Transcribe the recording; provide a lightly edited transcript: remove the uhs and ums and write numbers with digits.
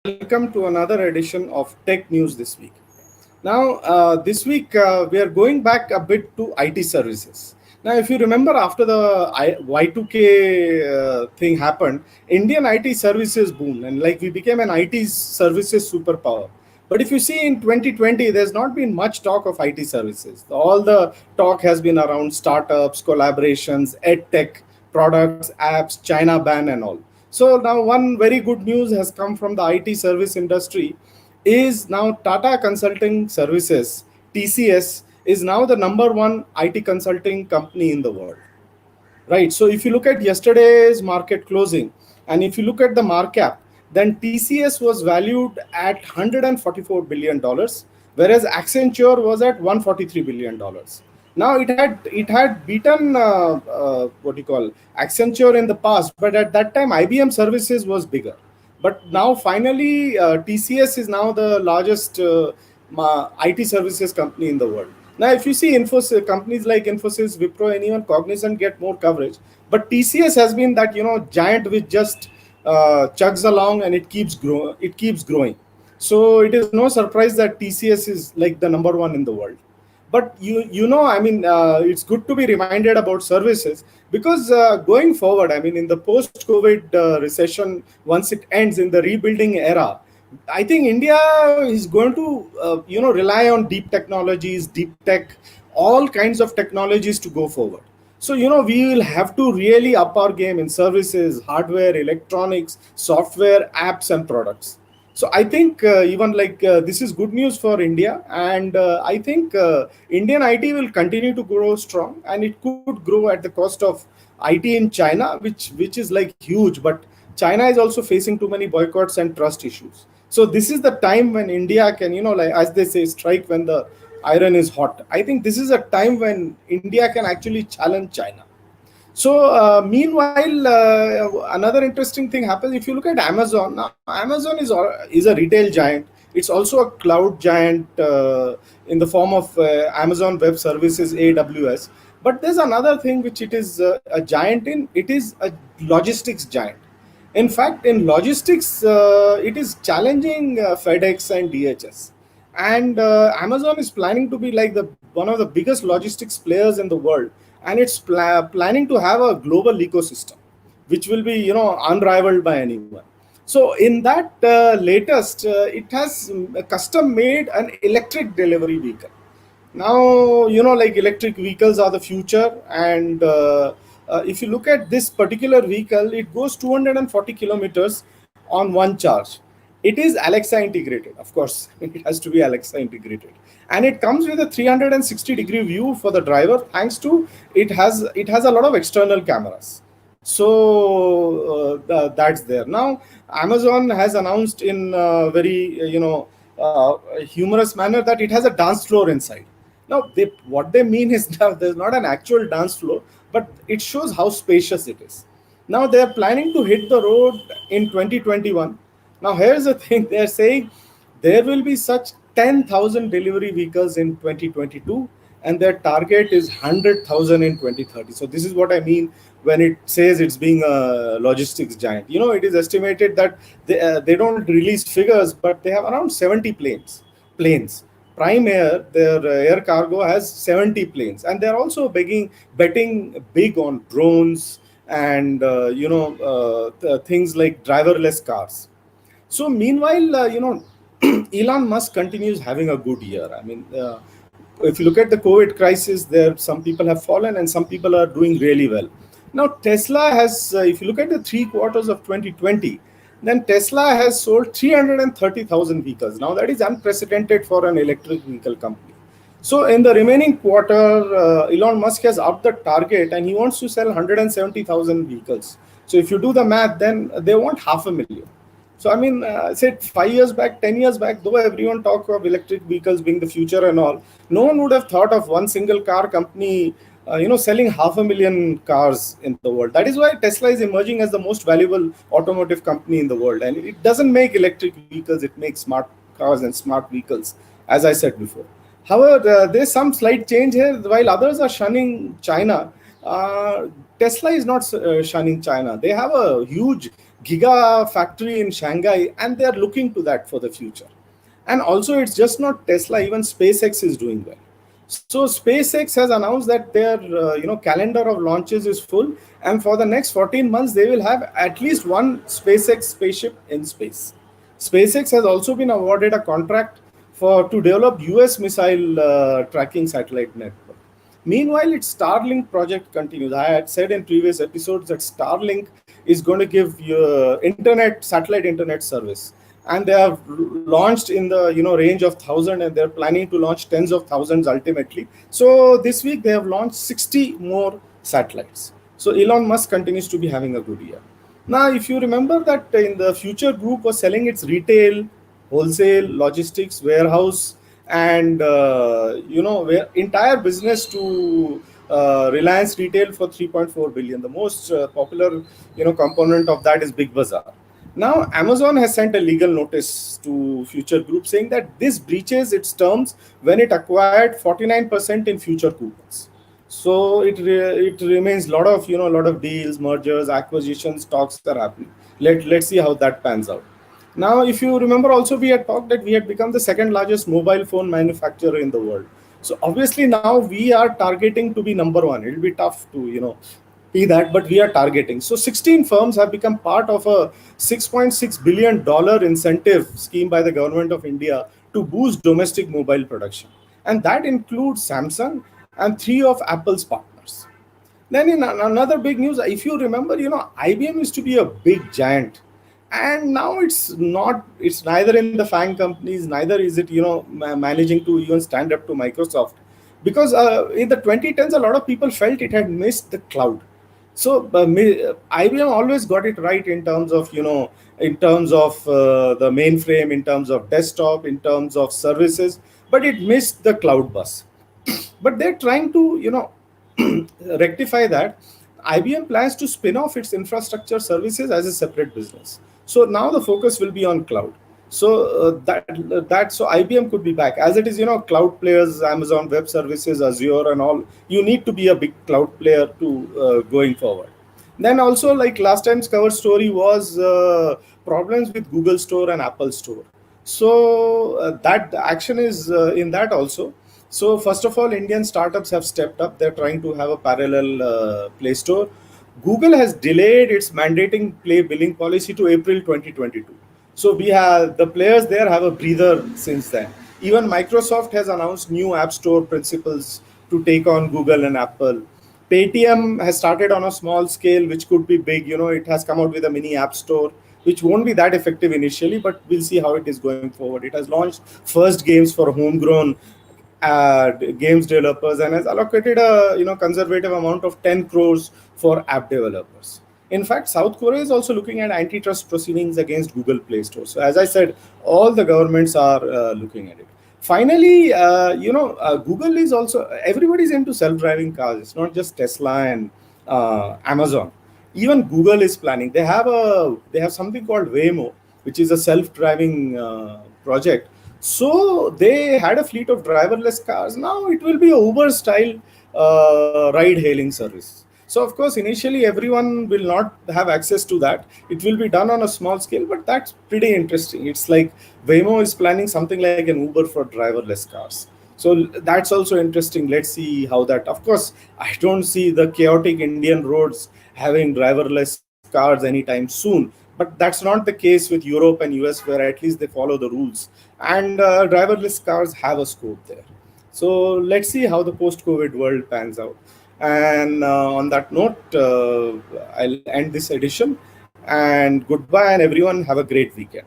welcome to another edition of Tech News this week. Now, this week we are going back a bit to IT services. Now, if you remember, after the Y2K thing happened, Indian IT services boomed, and like we became an IT services superpower. But if you see in 2020, there's not been much talk of IT services. All the talk has been around startups, collaborations, ed tech, products, apps, China ban, and all. So now, one very good news has come from the IT service industry is now Tata Consulting Services, TCS, is now the number one IT consulting company in the world. Right. So if you look at yesterday's market closing and if you look at the market cap, then TCS was valued at $144 billion, whereas Accenture was at $143 billion. Now it had beaten what you call Accenture in the past, but at that time IBM Services was bigger. But now finally TCS is now the largest IT services company in the world. Now, if you see Infosys, companies like Infosys, Wipro, and even Cognizant get more coverage, but TCS has been that giant which just chugs along and it keeps grow. It keeps growing. So it is no surprise that TCS is like the number one in the world. But it's good to be reminded about services because going forward, I mean, in the post-COVID recession, once it ends in the rebuilding era, I think India is going to, rely on deep technologies, deep tech, all kinds of technologies to go forward. So, we will have to really up our game in services, hardware, electronics, software, apps, and products. So I think even like this is good news for India, and I think Indian IT will continue to grow strong, and it could grow at the cost of IT in China, which is like huge. But China is also facing too many boycotts and trust issues. So this is the time when India can, like as they say, strike when the iron is hot. I think this is a time when India can actually challenge China. So, meanwhile, another interesting thing happens. If you look at Amazon, now Amazon is a retail giant. It's also a cloud giant in the form of Amazon Web Services (AWS). But there's another thing which it is a giant in. It is a logistics giant. In fact, in logistics, it is challenging FedEx and DHS. And Amazon is planning to be like the one of the biggest logistics players in the world, and it's planning to have a global ecosystem, which will be unrivaled by anyone. So in that latest, it has custom made an electric delivery vehicle. Now like electric vehicles are the future, and if you look at this particular vehicle, it goes 240 kilometers on one charge. It is Alexa integrated, of course. It has to be Alexa integrated, and it comes with a 360-degree view for the driver. Thanks to it has a lot of external cameras. So that's there. Now Amazon has announced in a very humorous manner that it has a dance floor inside. Now, what they mean is now there's not an actual dance floor, but it shows how spacious it is. Now they are planning to hit the road in 2021. Now here's the thing: they're saying there will be such 10,000 delivery vehicles in 2022, and their target is 100,000 in 2030. So this is what I mean when it says it's being a logistics giant. It is estimated that they don't release figures, but they have around 70 planes. Prime Air, their air cargo has 70 planes, and they're also betting big on drones and things like driverless cars. So meanwhile, Elon Musk continues having a good year. I mean, if you look at the COVID crisis, there some people have fallen and some people are doing really well. Now Tesla has, if you look at the 3 quarters of 2020, then Tesla has sold 330,000 vehicles. Now that is unprecedented for an electric vehicle company. So in the remaining quarter, Elon Musk has upped the target and he wants to sell 170,000 vehicles. So if you do the math, then they want 500,000. So I mean, say 5 years back, 10 years back, though everyone talked of electric vehicles being the future and all, no one would have thought of one single car company, selling 500,000 cars in the world. That is why Tesla is emerging as the most valuable automotive company in the world. And it doesn't make electric vehicles; it makes smart cars and smart vehicles, as I said before. However, there's some slight change here. While others are shunning China, Tesla is not shunning China. They have a huge giga factory in Shanghai, and they are looking to that for the future. And also, it's just not Tesla; even SpaceX is doing well. So SpaceX has announced that their calendar of launches is full, and for the next 14 months they will have at least one SpaceX spaceship in space. SpaceX has also been awarded a contract for to develop US missile tracking satellite network. Meanwhile, its Starlink project continues. I had said in previous episodes that Starlink is going to give you internet, satellite internet service, and they have launched in the range of thousand, and they're planning to launch tens of thousands ultimately. So this week they have launched 60 more satellites. So Elon Musk continues to be having a good year. Now, if you remember that in the Future Group was selling its retail, wholesale, logistics, warehouse, and where entire business to Reliance Retail for 3.4 billion. The most popular component of that is Big Bazaar. Now, Amazon has sent a legal notice to Future Group saying that this breaches its terms when it acquired 49% in Future coupons. So it remains lot of deals, mergers, acquisitions, talks are happening. Let's see how that pans out. Now, if you remember, also we had talked that we had become the second largest mobile phone manufacturer in the world. So obviously now we are targeting to be number one. It'll be tough to be that, but we are targeting. So 16 firms have become part of a $6.6 billion incentive scheme by the government of India to boost domestic mobile production, and that includes Samsung and three of Apple's partners. Then in another big news, if you remember, IBM used to be a big giant, and now it's not. It's neither in the FANG companies, neither is it managing to even stand up to Microsoft, because in the 2010s, a lot of people felt it had missed the cloud. So IBM always got it right in terms of in terms of the mainframe, in terms of desktop, in terms of services, but it missed the cloud bus. But they're trying to rectify that. IBM plans to spin off its infrastructure services as a separate business. So now the focus will be on cloud. So so IBM could be back as it is. Cloud players, Amazon Web Services, Azure, and all. You need to be a big cloud player to going forward. Then also, like last time's cover story was problems with Google Store and Apple Store. So that action is in that also. So first of all, Indian startups have stepped up. They're trying to have a parallel Play Store. Google has delayed its mandating Play billing policy to April 2022. So we have the players there have a breather since then. Even Microsoft has announced new App Store principles to take on Google and Apple. Paytm has started on a small scale, which could be big. It has come out with a mini app store, which won't be that effective initially, but we'll see how it is going forward. It has launched first games for homegrown games developers and has allocated a conservative amount of 10 crores for app developers. In fact, South Korea is also looking at antitrust proceedings against Google Play Store. So as I said, all the governments are looking at it. Finally, Google is also, everybody's into self-driving cars. It's not just Tesla and Amazon. Even Google is planning. They have something called Waymo, which is a self-driving project. So they had a fleet of driverless cars. Now it will be a Uber-style ride-hailing service. So of course, initially everyone will not have access to that. It will be done on a small scale, but that's pretty interesting. It's like Waymo is planning something like an Uber for driverless cars. So that's also interesting. Let's see how that. Of course, I don't see the chaotic Indian roads having driverless cars anytime soon. But that's not the case with Europe and US, where at least they follow the rules. And driverless cars have a scope there. So let's see how the post-COVID world pans out. And on that note, I'll end this edition. And goodbye, and everyone have a great weekend.